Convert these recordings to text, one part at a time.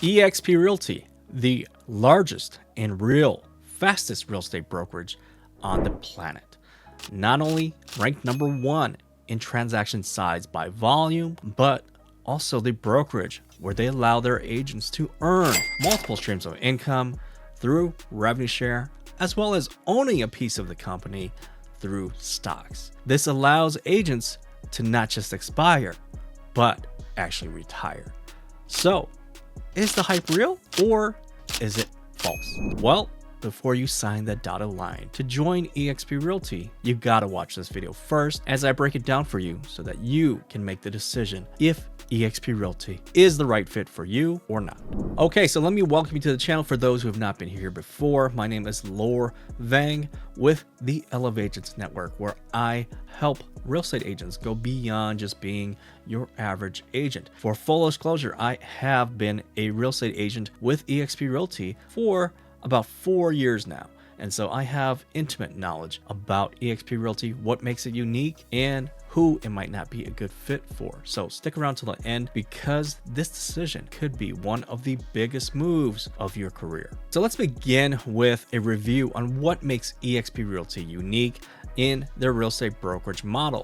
eXp Realty, the largest and fastest real estate brokerage on the planet. Not only ranked #1 in transaction size by volume, but also the brokerage where they allow their agents to earn multiple streams of income through revenue share, as well as owning a piece of the company through stocks. This allows agents to not just expire, but actually retire. So, is the hype real or is it false? Well, before you sign that dotted line to join eXp Realty, you gotta watch this video first as I break it down for you so that you can make the decision if eXp Realty is the right fit for you or not. Okay, so let me welcome you to the channel for those who have not been here before. My name is Lor Vang with the Elevate Agents Network, where I help real estate agents go beyond just being your average agent. For full disclosure, I have been a real estate agent with eXp Realty for about 4 years now. And so I have intimate knowledge about eXp Realty, what makes it unique, and who it might not be a good fit for. So stick around till the end because this decision could be one of the biggest moves of your career. So let's begin with a review on what makes eXp Realty unique in their real estate brokerage model.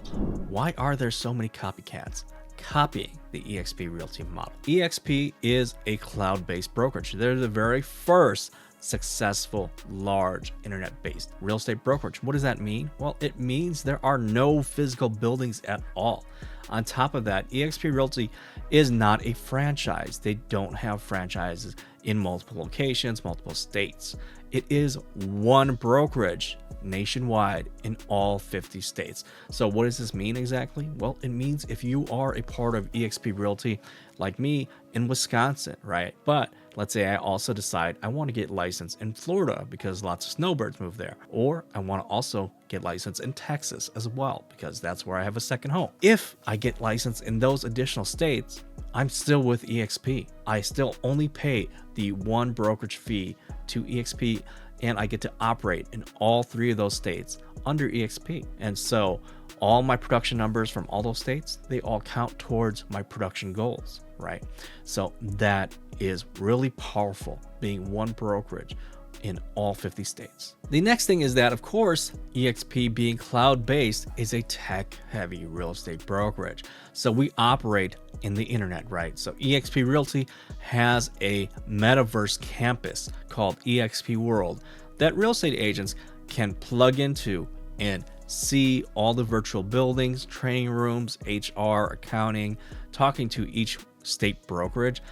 Why are there so many copycats copying the eXp Realty model? eXp is a cloud-based brokerage. They're the very first successful, large internet-based real estate brokerage. What does that mean? Well, it means there are no physical buildings at all. On top of that, eXp Realty is not a franchise. They don't have franchises in multiple locations, multiple states. It is one brokerage nationwide in all 50 states. So what does this mean exactly? Well, it means if you are a part of eXp Realty like me in Wisconsin, right? But let's say I also decide I want to get licensed in Florida because lots of snowbirds move there. Or I want to also get licensed in Texas as well because that's where I have a second home. If I get licensed in those additional states, I'm still with eXp. I still only pay the one brokerage fee to eXp, and I get to operate in all 3 of those states under eXp. And so all my production numbers from all those states, they all count towards my production goals, right? So that is really powerful, being one brokerage in all 50 states. The next thing is that, of course, eXp being cloud-based is a tech-heavy real estate brokerage. So we operate in the internet, right? So eXp Realty has a metaverse campus called eXp World that real estate agents can plug into and see all the virtual buildings, training rooms, HR, accounting, talking to each state brokerage.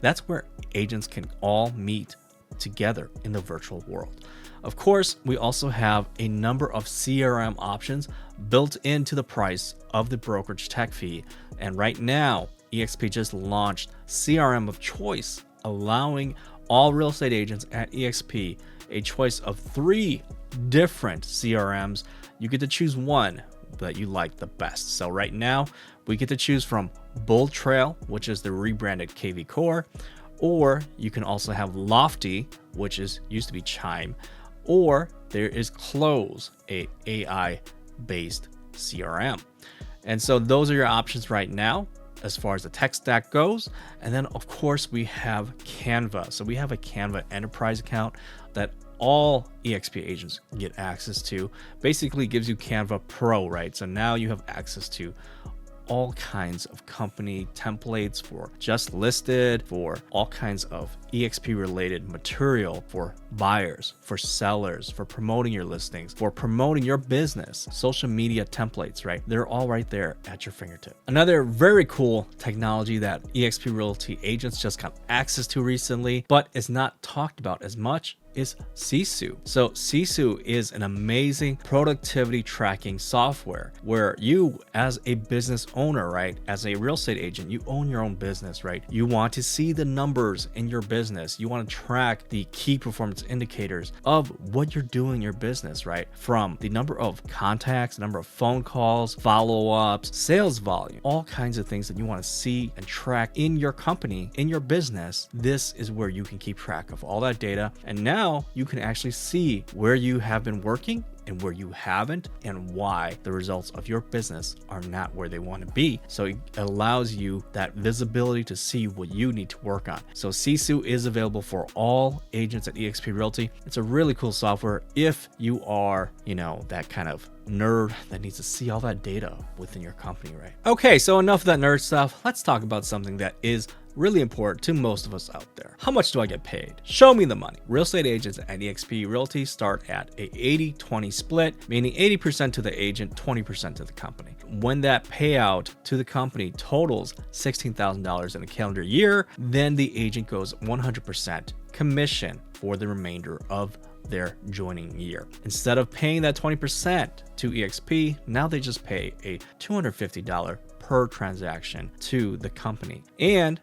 That's where agents can all meet together in the virtual world. Of course, we also have a number of CRM options built into the price of the brokerage tech fee. And right now, eXp just launched CRM of choice, allowing all real estate agents at eXp a choice of 3 different CRMs. You get to choose one that you like the best. So right now, we get to choose from Bull Trail, which is the rebranded KV Core, or you can also have Lofty, which used to be Chime, or there is Close, a AI-based CRM. And so those are your options right now as far as the tech stack goes. And then of course we have Canva. So we have a Canva enterprise account that all eXp agents get access to. Basically gives you Canva Pro, right? So now you have access to all kinds of company templates for just listed, for all kinds of eXp related material for buyers, for sellers, for promoting your listings, for promoting your business, social media templates, right? They're all right there at your fingertip. Another very cool technology that eXp Realty agents just got access to recently, but is not talked about as much, is Sisu. So Sisu is an amazing productivity tracking software where you as a business owner, right? As a real estate agent, you own your own business, right? You want to see the numbers in your business. You want to track the key performance indicators of what you're doing in your business, right? From the number of contacts, number of phone calls, follow-ups, sales volume, all kinds of things that you want to see and track in your company, in your business. This is where you can keep track of all that data. And now now you can actually see where you have been working and where you haven't, and why the results of your business are not where they want to be. So it allows you that visibility to see what you need to work on. So Sisu is available for all agents at eXp Realty. It's a really cool software if you are, that kind of nerd that needs to see all that data within your company, right? Okay, so enough of that nerd stuff. Let's talk about something that is really important to most of us out there. How much do I get paid? Show me the money. Real estate agents at eXp Realty start at a 80-20 split, meaning 80% to the agent, 20% to the company. When that payout to the company totals $16,000 in a calendar year, then the agent goes 100% commission for the remainder of their joining year. Instead of paying that 20% to eXp, now they just pay a $250 per transaction to the company. And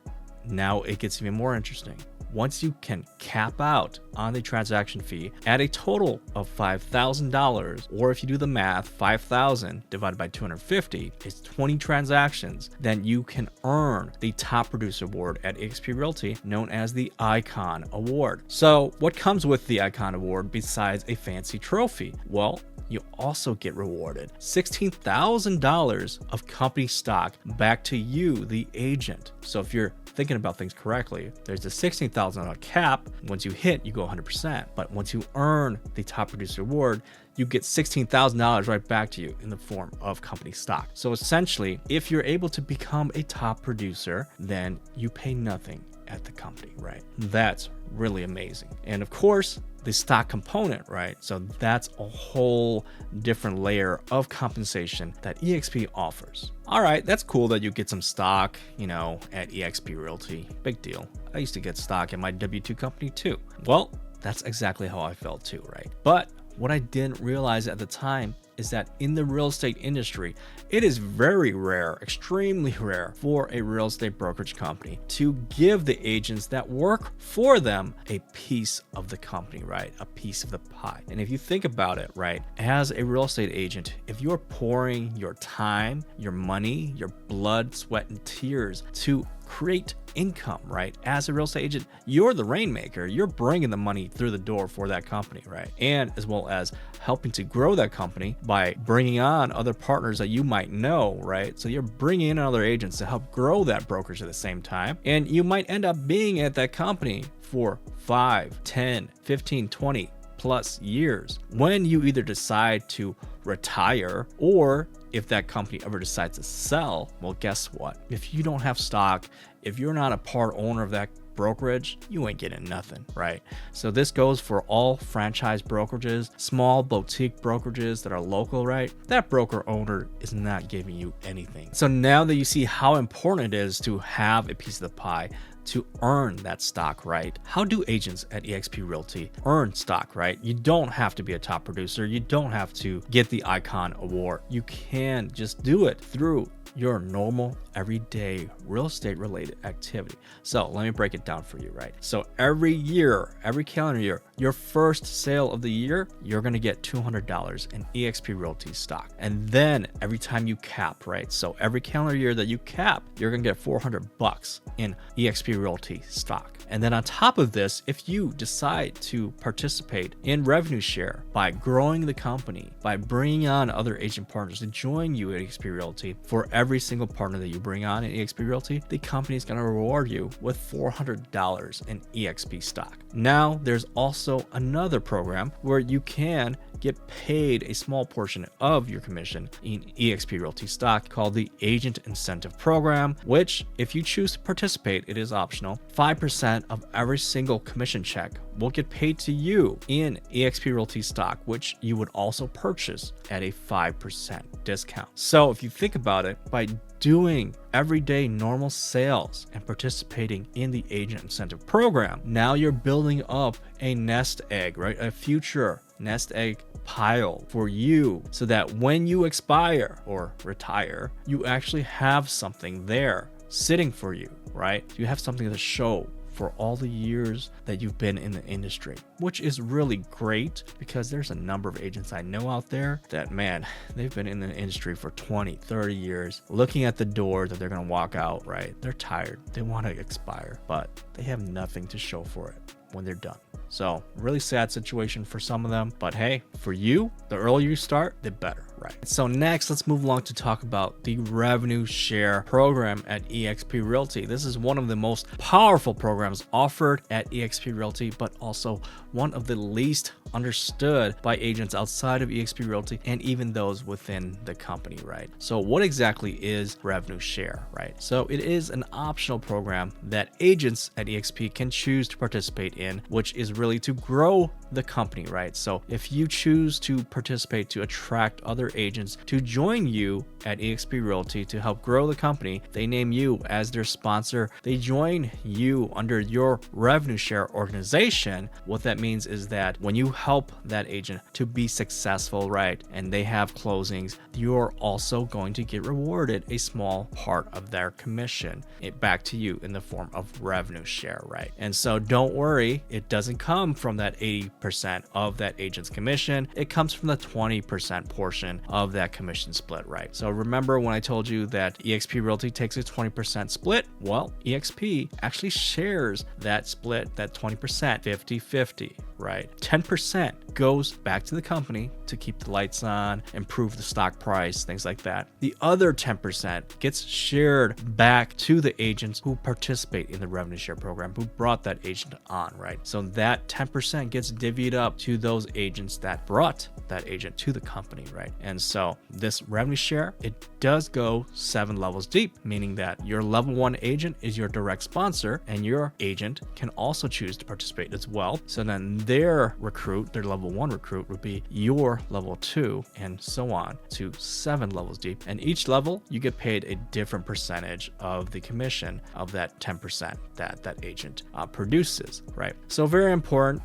now it gets even more interesting. Once you can cap out on the transaction fee at a total of $5,000, or if you do the math, 5,000 divided by 250 is 20 transactions, then you can earn the Top Producer Award at eXp Realty, known as the Icon Award. So what comes with the Icon Award besides a fancy trophy? Well, you also get rewarded $16,000 of company stock back to you, the agent. So if you're thinking about things correctly, there's a $16,000 cap. Once you hit, you go 100%. But once you earn the Top Producer Award, you get $16,000 right back to you in the form of company stock. So essentially, if you're able to become a top producer, then you pay nothing at the company, right? That's really amazing. And of course, the stock component, right? So that's a whole different layer of compensation that eXp offers. All right, that's cool that you get some stock, at eXp Realty. Big deal. I used to get stock in my W2 company too. Well, that's exactly how I felt too, right? But what I didn't realize at the time is that in the real estate industry, it is very rare, extremely rare, for a real estate brokerage company to give the agents that work for them a piece of the company, right? A piece of the pie. And if you think about it, right, as a real estate agent, if you're pouring your time, your money, your blood, sweat, and tears to create income, right? As a real estate agent, you're the rainmaker. You're bringing the money through the door for that company, right? And as well as helping to grow that company by bringing on other partners that you might know, right? So you're bringing in other agents to help grow that brokerage at the same time. And you might end up being at that company for 5, 10, 15, 20 plus years. When you either decide to retire, or if that company ever decides to sell, well, guess what? If you don't have stock, if you're not a part owner of that brokerage, you ain't getting nothing, right? So this goes for all franchise brokerages, small boutique brokerages that are local, right? That broker owner is not giving you anything. So now that you see how important it is to have a piece of the pie, to earn that stock, right? How do agents at eXp Realty earn stock, right? You don't have to be a top producer. You don't have to get the Icon Award. You can just do it through your normal, everyday real estate related activity. So let me break it down for you, right? So every year, every calendar year, your first sale of the year, you're gonna get $200 in eXp Realty stock. And then every time you cap, right? So every calendar year that you cap, you're gonna get $400 in eXp Realty stock. And then on top of this, if you decide to participate in revenue share by growing the company, by bringing on other agent partners to join you at eXp Realty, for every single partner that you bring on in eXp Realty, the company is going to reward you with $400 in eXp stock. Now, there's also another program where you can get paid a small portion of your commission in eXp Realty stock called the Agent Incentive Program, which, if you choose to participate, it is optional. 5% of every single commission check will get paid to you in eXp Realty stock, which you would also purchase at a 5% discount. So if you think about it, by doing everyday normal sales and participating in the Agent Incentive Program, now you're building up a nest egg, right? A future nest egg pile for you, so that when you expire or retire, you actually have something there sitting for you, right? You have something to show for all the years that you've been in the industry, which is really great, because there's a number of agents I know out there that, man, they've been in the industry for 20, 30 years, looking at the door that they're going to walk out, right? They're tired. They want to expire, but they have nothing to show for it. when they're done. So really sad situation for some of them, but hey, for you, the earlier you start, the better, right? So next, let's move along to talk about the revenue share program at eXp Realty. This is one of the most powerful programs offered at eXp Realty, but also one of the least understood by agents outside of eXp Realty and even those within the company, right? So what exactly is revenue share, right? So it is an optional program that agents at eXp can choose to participate in, which is really to grow the company, right? So if you choose to participate to attract other agents to join you at eXp Realty to help grow the company, they name you as their sponsor. They join you under your revenue share organization. What that means is that when you help that agent to be successful, right, and they have closings, you're also going to get rewarded a small part of their commission back to you in the form of revenue share, right? And so don't worry, it doesn't come from that 80% of that agent's commission. It comes from the 20% portion of that commission split, right? So remember when I told you that eXp Realty takes a 20% split? Well, eXp actually shares that split, that 20%, 50-50, right? 10% goes back to the company to keep the lights on, improve the stock price, things like that. The other 10% gets shared back to the agents who participate in the revenue share program, who brought that agent on, right? So that 10% gets divvied up to those agents that brought that agent to the company, right? And so this revenue share, it does go 7 levels deep, meaning that your level 1 agent is your direct sponsor and your agent can also choose to participate as well. So then their recruit, their level 1 recruit would be your level 2 and so on to 7 levels deep. And each level you get paid a different percentage of the commission of that 10% that that agent produces, right? So very important,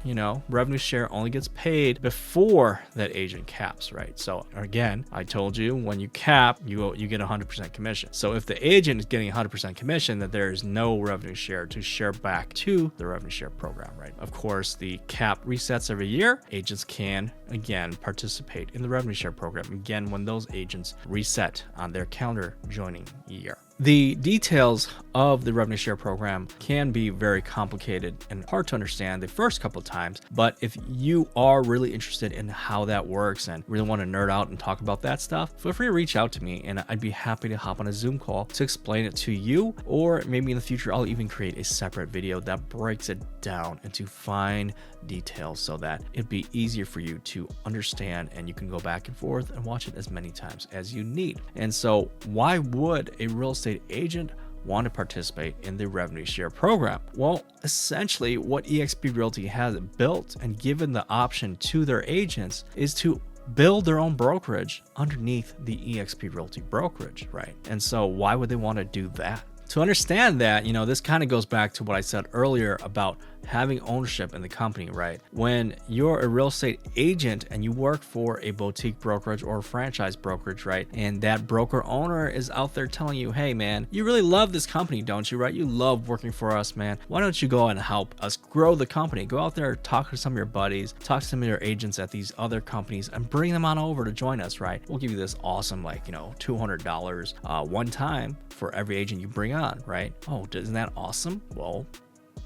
revenue share only gets paid before that agent caps, right? So again, I told you when you cap, you get 100% commission. So if the agent is getting 100% commission, that there is no revenue share to share back to the revenue share program, right? Of course, the cap resets every year. Agents can again participate in the revenue share program again when those agents reset on their calendar joining year. The details of the revenue share program can be very complicated and hard to understand the first couple of times, but if you are really interested in how that works and really want to nerd out and talk about that stuff, feel free to reach out to me and I'd be happy to hop on a Zoom call to explain it to you, or maybe in the future I'll even create a separate video that breaks it down into fine details so that it'd be easier for you to understand and you can go back and forth and watch it as many times as you need. And so why would a real estate agent want to participate in the revenue share program? Well, essentially what eXp Realty has built and given the option to their agents is to build their own brokerage underneath the eXp Realty brokerage, right? And so why would they want to do that? To understand that, this kind of goes back to what I said earlier about having ownership in the company, right? When you're a real estate agent and you work for a boutique brokerage or a franchise brokerage, right? And that broker owner is out there telling you, hey man, you really love this company, don't you, right? You love working for us, man. Why don't you go and help us grow the company? Go out there, talk to some of your buddies, talk to some of your agents at these other companies and bring them on over to join us, right? We'll give you this awesome, $200 one time for every agent you bring on, right? Oh, isn't that awesome? Well,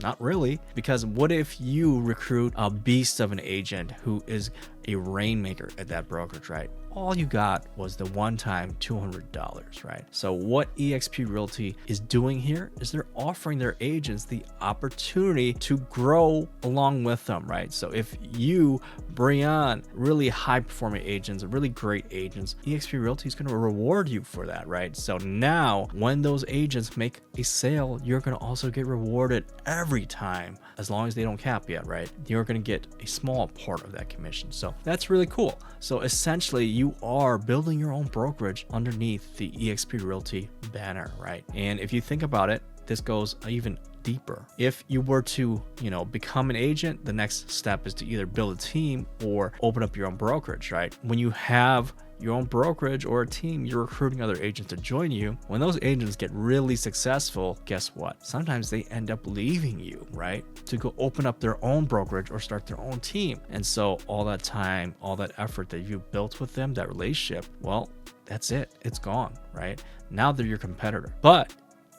not really, because what if you recruit a beast of an agent who is a rainmaker at that brokerage, right? All you got was the one-time $200, right? So what eXp Realty is doing here is they're offering their agents the opportunity to grow along with them, right? So if you bring on really high-performing agents, really great agents, eXp Realty is going to reward you for that, right? So now when those agents make a sale, you're going to also get rewarded every time, as long as they don't cap yet, right? You're going to get a small part of that commission. So that's really cool. So essentially you are building your own brokerage underneath the eXp Realty banner, right? And if you think about it, this goes even deeper. If you were to, become an agent, the next step is to either build a team or open up your own brokerage, right? When you have your own brokerage or a team, you're recruiting other agents to join you. When those agents get really successful, guess what? Sometimes they end up leaving you, right? To go open up their own brokerage or start their own team. And so all that time, all that effort that you built with them, that relationship, well, that's it. It's gone, right? Now they're your competitor. But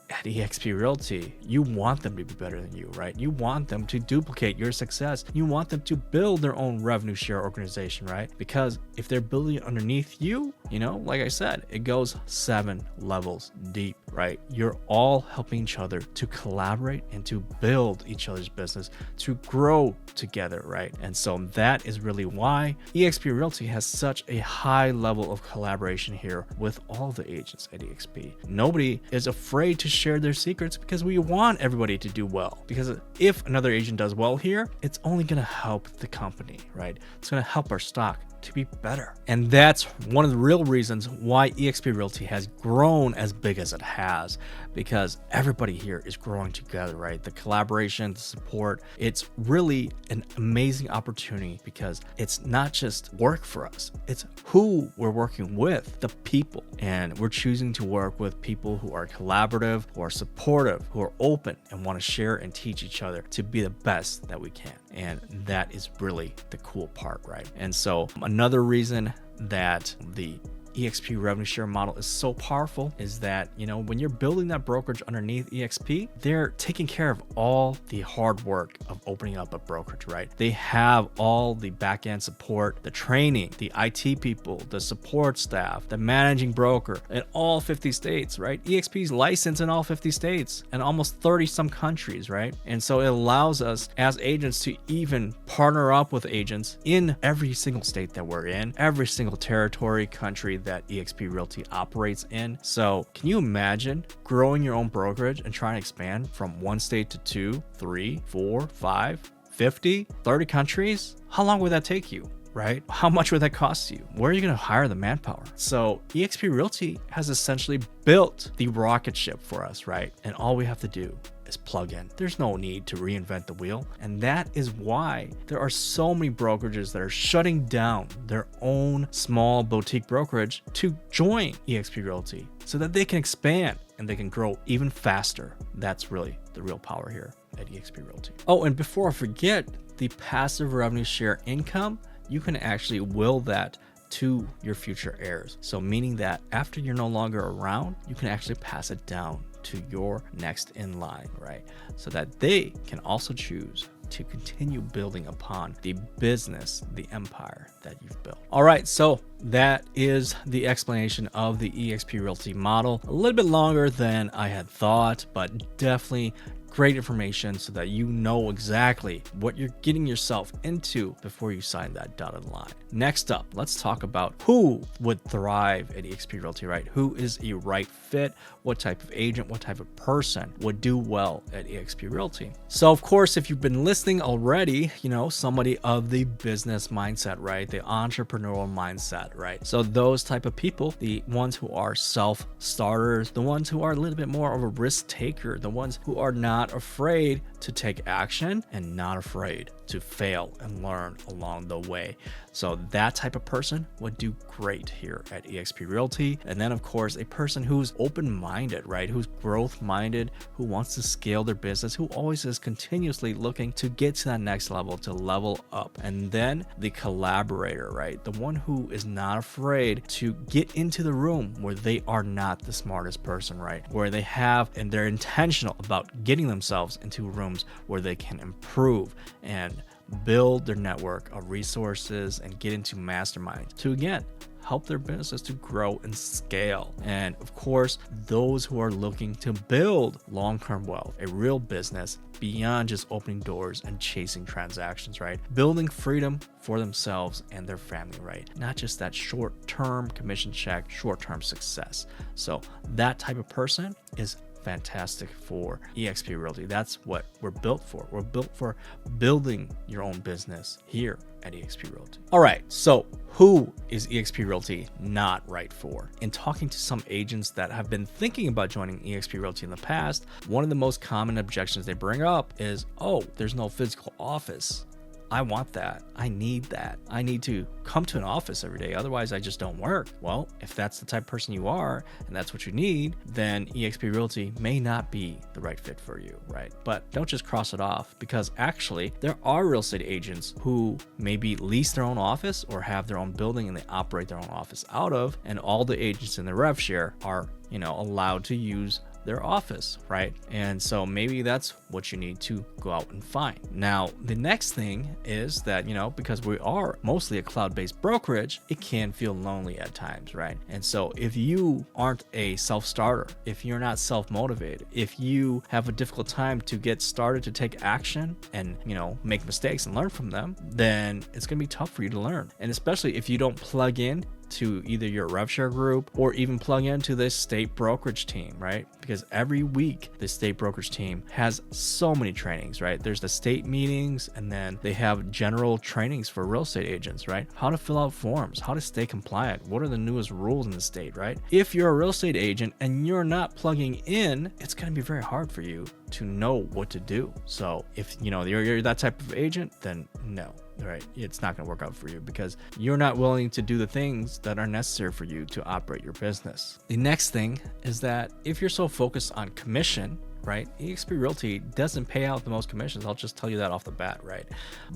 at eXp Realty, you want them to be better than you, right? You want them to duplicate your success. You want them to build their own revenue share organization, right? Because if they're building underneath you, like I said, it goes 7 levels deep, right? You're all helping each other to collaborate and to build each other's business, to grow together, right? And so that is really why eXp Realty has such a high level of collaboration here with all the agents at eXp. Nobody is afraid to share their secrets because we want everybody to do well. Because if another agent does well here, it's only going to help the company, right? It's going to help our stock to be better. And that's one of the real reasons why eXp Realty has grown as big as it has, because everybody here is growing together, right? The collaboration, the support, it's really an amazing opportunity because it's not just work for us, it's who we're working with, the people. And we're choosing to work with people who are collaborative, who are supportive, who are open and want to share and teach each other to be the best that we can. And that is really the cool part, right? And so another reason that the eXp revenue share model is so powerful is that, when you're building that brokerage underneath eXp, they're taking care of all the hard work of opening up a brokerage, right? They have all the back-end support, the training, the IT people, the support staff, the managing broker in all 50 states, right? eXp's licensed in all 50 states and almost 30 some countries, right? And so it allows us as agents to even partner up with agents in every single state that we're in, every single territory, country that eXp Realty operates in. So can you imagine growing your own brokerage and trying to expand from one state to 2, 3, 4, 5, 50, 30 countries? How long would that take you? Right? How much would that cost you? Where are you going to hire the manpower? So eXp Realty has essentially built the rocket ship for us, right? And all we have to do is plug in. There's no need to reinvent the wheel. And that is why there are so many brokerages that are shutting down their own small boutique brokerage to join eXp Realty so that they can expand and they can grow even faster. That's really the real power here at eXp Realty. Oh, and before I forget, the passive revenue share income, you can actually will that to your future heirs. So meaning that after you're no longer around, you can actually pass it down to your next in line, right? So that they can also choose to continue building upon the business, the empire that you've built. All right, so that is the explanation of the eXp Realty model. A little bit longer than I had thought, but definitely great information so that you know exactly what you're getting yourself into before you sign that dotted line. Next up, let's talk about who would thrive at eXp Realty, right? Who is a right fit? What type of agent, what type of person would do well at eXp Realty? So of course, if you've been listening already, somebody of the business mindset, right? The entrepreneurial mindset, right? So those type of people, the ones who are self-starters, the ones who are a little bit more of a risk taker, the ones who are not afraid to take action and not afraid to fail and learn along the way. So that type of person would do great here at eXp Realty. And then of course, a person who's open-minded, right? Who's growth-minded, who wants to scale their business, who always is continuously looking to get to that next level, to level up. And then the collaborator, right? The one who is not afraid to get into the room where they are not the smartest person, right? Where they have, and they're intentional about getting themselves into rooms where they can improve and build their network of resources and get into masterminds to, again, help their businesses to grow and scale. And of course, those who are looking to build long-term wealth, a real business beyond just opening doors and chasing transactions, right? Building freedom for themselves and their family, right? Not just that short-term commission check, short-term success. So that type of person is fantastic for eXp Realty. That's what we're built for. We're built for building your own business here at eXp Realty. All right, so who is eXp Realty not right for? In talking to some agents that have been thinking about joining eXp Realty in the past, one of the most common objections they bring up is, oh, there's no physical office. I want that. I need that. I need to come to an office every day. Otherwise, I just don't work. Well, if that's the type of person you are and that's what you need, then eXp Realty may not be the right fit for you, right? But don't just cross it off, because actually there are real estate agents who maybe lease their own office or have their own building and they operate their own office out of, and all the agents in the rev share are, allowed to use their office, right? And so maybe that's what you need to go out and find. Now, the next thing is that, because we are mostly a cloud-based brokerage, it can feel lonely at times, right? And so if you aren't a self-starter, if you're not self-motivated, if you have a difficult time to get started, to take action and, make mistakes and learn from them, then it's going to be tough for you to learn. And especially if you don't plug in to either your RevShare group or even plug into this state brokerage team, right? Because every week the state brokerage team has so many trainings, right? There's the state meetings, and then they have general trainings for real estate agents, right? How to fill out forms, how to stay compliant, what are the newest rules in the state, right? If you're a real estate agent and you're not plugging in, it's going to be very hard for you to know what to do. So if you're that type of agent, then no. Right, it's not going to work out for you because you're not willing to do the things that are necessary for you to operate your business. The next thing is that if you're so focused on commission, right, eXp Realty doesn't pay out the most commissions. I'll just tell you that off the bat, right?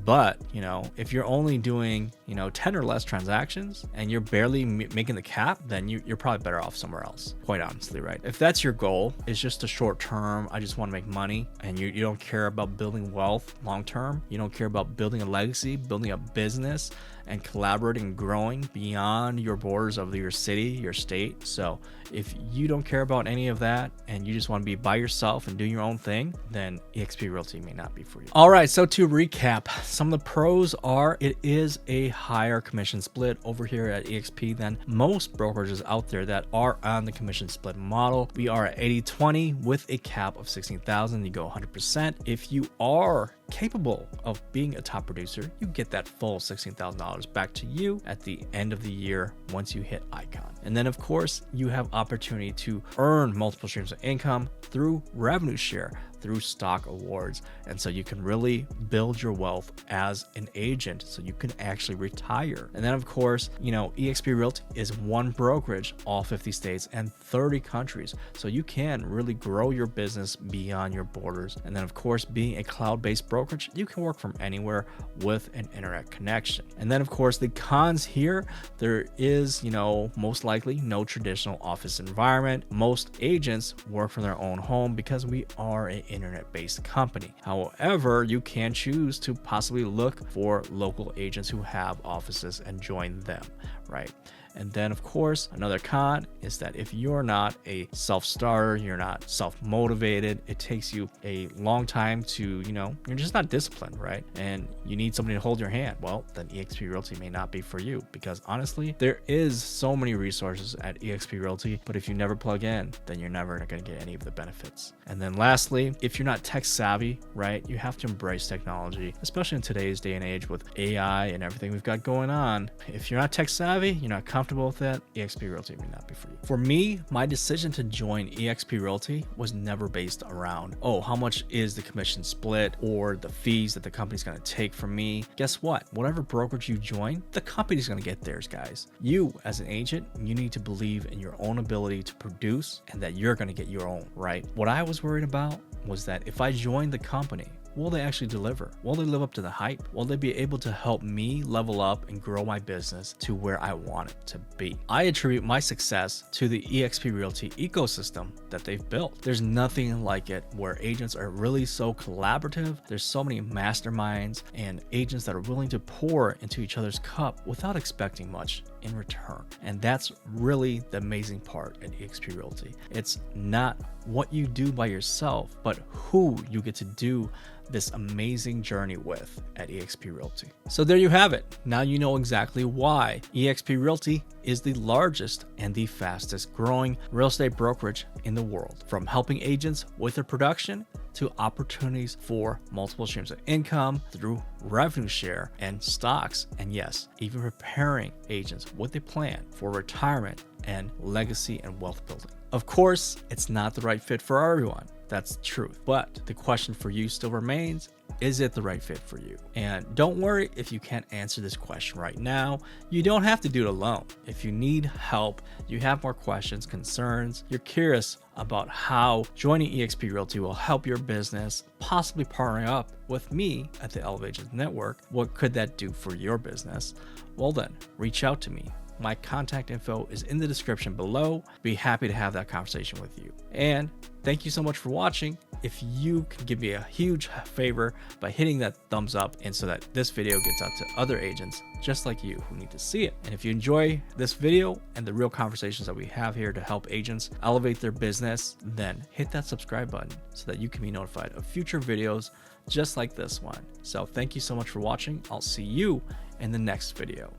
But if you're only doing 10 or less transactions and you're barely making the cap, then you're probably better off somewhere else, quite honestly, right? If that's your goal, it's just a short term, I just want to make money, and you don't care about building wealth long term, you don't care about building a legacy, building a business, and collaborating and growing beyond your borders of your city, your state. So if you don't care about any of that and you just want to be by yourself and doing your own thing, then eXp Realty may not be for you. All right, so to recap, some of the pros are it is a higher commission split over here at eXp than most brokerages out there that are on the commission split model. We are at 80-20 with a cap of 16,000. You go 100%. If you are capable of being a top producer, you get that full $16,000 back to you at the end of the year once you hit icon. And then of course you have opportunity to earn multiple streams of income through revenue share, through stock awards. And so you can really build your wealth as an agent so you can actually retire. And then of course, eXp Realty is one brokerage, all 50 states and 30 countries. So you can really grow your business beyond your borders. And then of course, being a cloud-based brokerage, you can work from anywhere with an internet connection. And then of course, the cons here, there is, most likely no traditional office environment. Most agents work from their own home because we are an internet-based company. However, you can choose to possibly look for local agents who have offices and join them, right? And then of course, another con is that if you're not a self-starter, you're not self-motivated, it takes you a long time to, you're just not disciplined, right? And you need somebody to hold your hand. Well, then eXp Realty may not be for you because honestly, there is so many resources at eXp Realty, but if you never plug in, then you're never going to get any of the benefits. And then lastly, if you're not tech savvy, right, you have to embrace technology, especially in today's day and age with AI and everything we've got going on. If you're not tech savvy, you're not comfortable with that, eXp Realty may not be for you. For me, my decision to join eXp Realty was never based around, how much is the commission split or the fees that the company's going to take from me. Guess what? Whatever brokerage you join, the company's going to get theirs, guys. You as an agent, you need to believe in your own ability to produce and that you're going to get your own, right? What I was worried about was that if I joined the company, will they actually deliver? Will they live up to the hype? Will they be able to help me level up and grow my business to where I want it to be? I attribute my success to the eXp Realty ecosystem that they've built. There's nothing like it where agents are really so collaborative. There's so many masterminds and agents that are willing to pour into each other's cup without expecting much in return. And that's really the amazing part at eXp Realty. It's not what you do by yourself, but who you get to do this amazing journey with at eXp Realty. So there you have it. Now you know exactly why eXp Realty is the largest and the fastest growing real estate brokerage in the world. From helping agents with their production to opportunities for multiple streams of income through revenue share and stocks, and yes, even preparing agents with a plan for retirement and legacy and wealth building. Of course, it's not the right fit for everyone. That's the truth. But the question for you still remains, is it the right fit for you? And don't worry if you can't answer this question right now. You don't have to do it alone. If you need help, you have more questions, concerns, you're curious about how joining eXp Realty will help your business, possibly partnering up with me at the Elevate Agents Network, what could that do for your business? Well then, reach out to me My contact info is in the description below. Be happy to have that conversation with you. And thank you so much for watching. If you can give me a huge favor by hitting that thumbs up, and so that this video gets out to other agents just like you who need to see it. And if you enjoy this video and the real conversations that we have here to help agents elevate their business, then hit that subscribe button so that you can be notified of future videos just like this one. So thank you so much for watching. I'll see you in the next video.